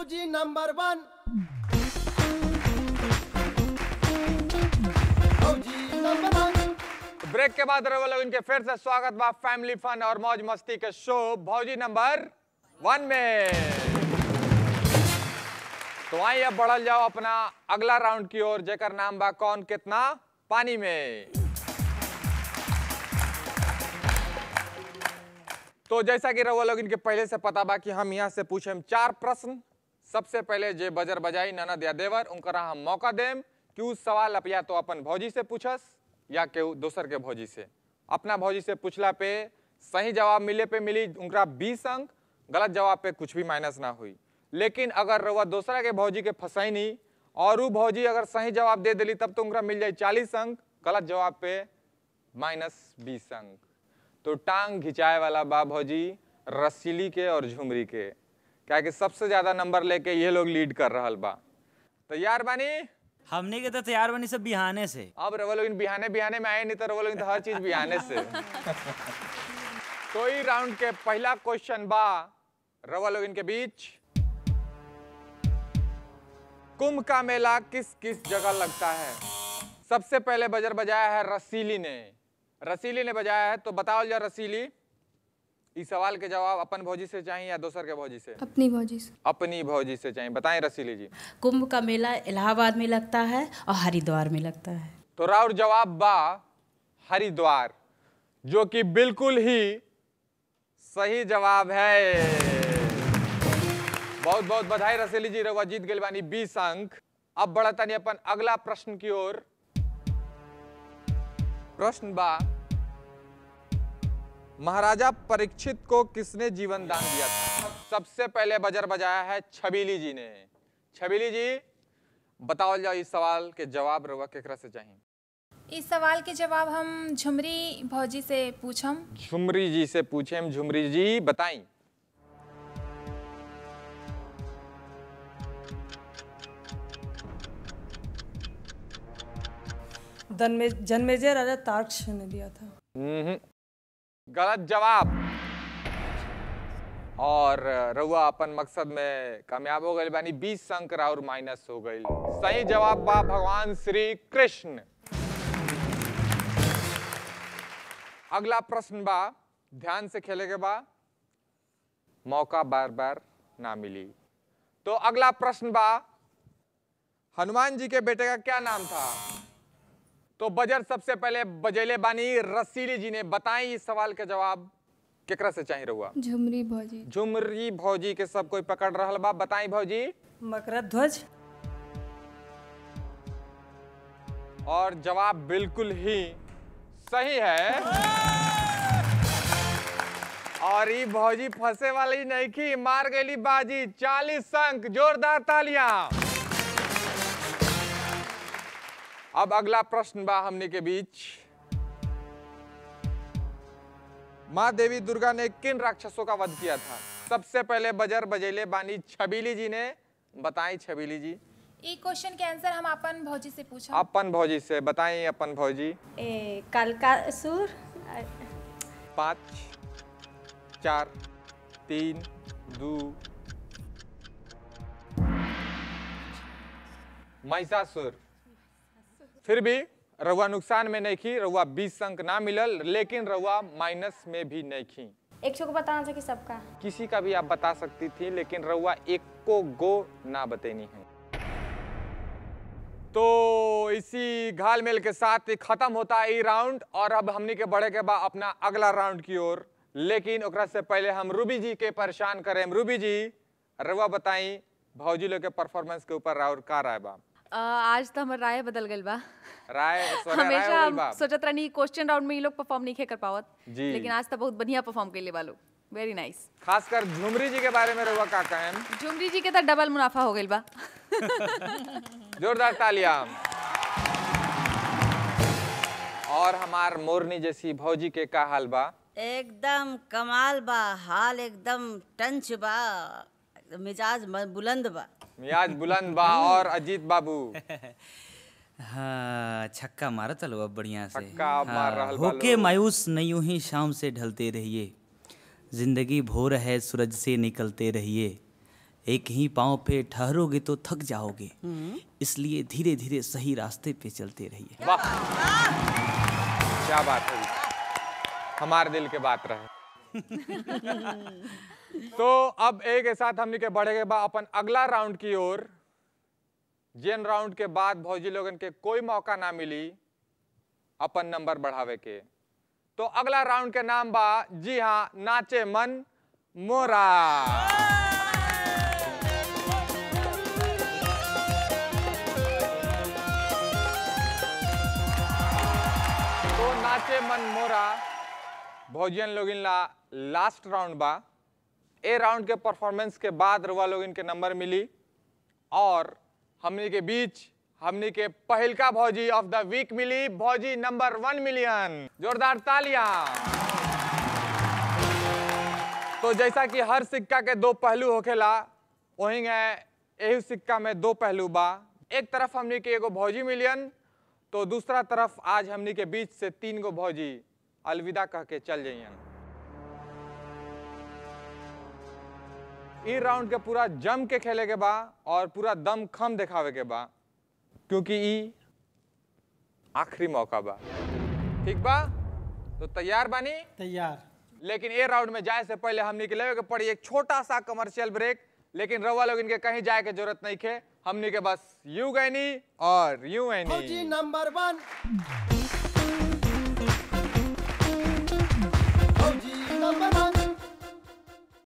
भौजी नंबर 1, भौजी number 1। Break के बाद रवो लोग इनके फिर से स्वागत बा फैमिली फन और मौज मस्ती के शो भौजी नंबर 1 में। तो आइए अब बढ़ल जाओ अपना अगला राउंड की ओर, जेकर नाम बा कौन कितना पानी में। तो जैसा कि रवो लोग इनके पहले से पता बा कि हम यहाँ से पूछे 4 प्रश्न। सबसे पहले जे बजर बजाई ननद या देवर उनकरा हम मौका देम कि उस सवाल अब या तो अपन भौजी से पूछस या केहू दोसर के भौजी से। अपना भौजी से पूछला पे सही जवाब मिले पे मिली उनका 20 अंक, गलत जवाब पे कुछ भी माइनस ना हुई। लेकिन अगर रउआ दूसरा के भौजी के फंसैनी और वो भौजी अगर सही जवाब दे दिली तब तो उनका मिल जाए 40 अंक, गलत जवाब पे -20 अंक। तो टांग घिंचाए वाला बा भौजी रसीली के और झुमरी के, क्या कि सबसे ज्यादा नंबर लेके ये लोग लीड कर रहा बा। तैयार बानी? हमने के तो तैयार बनी सब बिहाने से। अब रवो लोग बिहाने बिहाने में आए नहीं तो रवो लोग तो हर चीज बिहाने से। तो ई राउंड के पहला क्वेश्चन बा रवो लोग इनके बीच, कुंभ का मेला किस किस जगह लगता है? सबसे पहले बजर बजाया है रसीली ने बजाया है। तो बताओ जरा रसीली, इस सवाल के जवाब अपन भौजी से चाहिए या दोसर के भौजी से? अपनी भौजी से। अपनी भौजी से चाहिए। बताएं रसीली जी। कुंभ का मेला इलाहाबाद में लगता है और हरिद्वार में लगता है। तो राउर जवाब बा हरिद्वार, जो कि बिल्कुल ही सही जवाब है। बहुत बहुत बधाई रसीली जी, रवा जीत गए बानी 20 अंक। अब बढ़ता नहीं अपन अगला प्रश्न की ओर। प्रश्न बा, महाराजा परीक्षित को किसने जीवन दान दिया था? सबसे पहले बजर बजाया है छबीली जी ने। छबीली जी बताओ जाओ इस सवाल के जवाब रवा केकरा से चाहिए? इस सवाल के जवाब हम झुमरी भौजी से पूछम। झुमरी जी से पूछें। झुमरी जी बताई। जन्मेजय राजा तार्क्ष ने दिया था। गलत जवाब। और रउआ अपन मकसद में कामयाब हो गए बानी, 20 अंक और माइनस हो गई। सही जवाब बा भगवान श्री कृष्ण। अगला प्रश्न बा, ध्यान से खेले के बा, मौका बार बार ना मिली। तो अगला प्रश्न बा, हनुमान जी के बेटे का क्या नाम था? तो बजर सबसे पहले बजेले बानी रसीली जी ने। बताएं इस सवाल के जवाब केकरा से चाहिए रहुआ? झुमरी भौजी। झुमरी भौजी के सब कोई पकड़ रहा बा। बताई भौजी। मकरध्वज। और जवाब बिल्कुल ही सही है। और ये भौजी फंसे वाली नहीं की, मार गई बाजी। 40 अंक, जोरदार तालियां। अब अगला प्रश्न बा हमने के बीच, माँ देवी दुर्गा ने किन राक्षसों का वध किया था? सबसे पहले बजर बजेले बानी छबीली जी ने। बताएं छबीली जी। ये क्वेश्चन के आंसर हम अपन भौजी से पूछम। अपन भौजी से बताएं। अपन भौजी। कालकासुर। 5 4 3 2 महिषासुर। फिर भी रउआ नुकसान में नहीं खी, रउआ 20 अंक ना मिलल, लेकिन रउआ माइनस में भी नहीं खी। एक को बताना था कि सबका किसी का भी आप बता सकती थी, लेकिन रउआ एक को गो ना बतेनी है। तो इसी घालमेल के साथ खत्म होता है ये राउंड। और अब हमनी के बढ़े के बाद अपना अगला राउंड की ओर। लेकिन ओकरा से पहले हम रूबी जी के परेशान करें। रूबी जी रउआ बताई भौजी लोग के परफॉर्मेंस के ऊपर राउर का राय बा? आज तो हमार राय बदल गई बा। हमेशा हम सोचत रहनी क्वेश्चन राउंड में ये लोग परफॉर्म नहीं कर पावत, लेकिन आज तो बहुत बढ़िया परफॉर्म कैले बा लोग। Very nice. खासकर झुमरी जी के बारे में रउआ का कहें? झुमरी जी के तो डबल मुनाफा हो गई बा। जोरदार तालियां। और हमार मोरनी जैसी भौजी के का हाल बा? एकदम कमाल बा, हाल एकदम टंच बा, मिजाज बुलंद बा। मियाज बुलंद बा। और अजीत बाबू? हाँ, छक्का मारा चलो अब बढ़िया से। छक्का मार रहल बा। होके मायूस नहीं यूं ही शाम से ढलते रहिए, जिंदगी भोर है सूरज से निकलते रहिए, एक ही पाँव पे ठहरोगे तो थक जाओगे, इसलिए धीरे धीरे सही रास्ते पे चलते रहिए। वाह, क्या बात है, हमारे दिल के बात रहे। तो अब एक के साथ हमने के बढ़े के बाद अपन अगला राउंड की ओर, जिन राउंड के बाद भौजी लोगन के कोई मौका ना मिली अपन नंबर बढ़ावे के। तो अगला राउंड के नाम बा, जी हाँ, नाचे मन मोरा। तो नाचे मन मोरा भौजियन लोगिन ला लास्ट राउंड बा। ए राउंड के परफॉर्मेंस के बाद रुआ लोगिन के नंबर मिली और हमनी के बीच हमनी के पहलका भौजी ऑफ द वीक मिली, भौजी नंबर 1 मिलियन। जोरदार तालियां। तो जैसा कि हर सिक्का के दो पहलू होखेला, वहीं यही सिक्का में दो पहलू बा। एक तरफ हमनी के एगो भौजी मिलियन, तो दूसरा तरफ आज हमनी के बीच से 3 गो भौजी अलविदा कह के चल जाइयन। ई राउंड के पूरा जम के खेले के बा और पूरा दम खम दिखावे के बा, क्योंकि ई आखिरी मौका बा। ठीक बा, तो तैयार बानी? तैयार। लेकिन ये राउंड में जाए से पहले हमनी के लेवे के पड़ी एक छोटा सा कमर्शियल ब्रेक। लेकिन रवा लोग इनके कहीं जाए के जरूरत नहीं खे, हमनी के बस यूं गईनी और यूं भौजी गईनी। नंबर 1।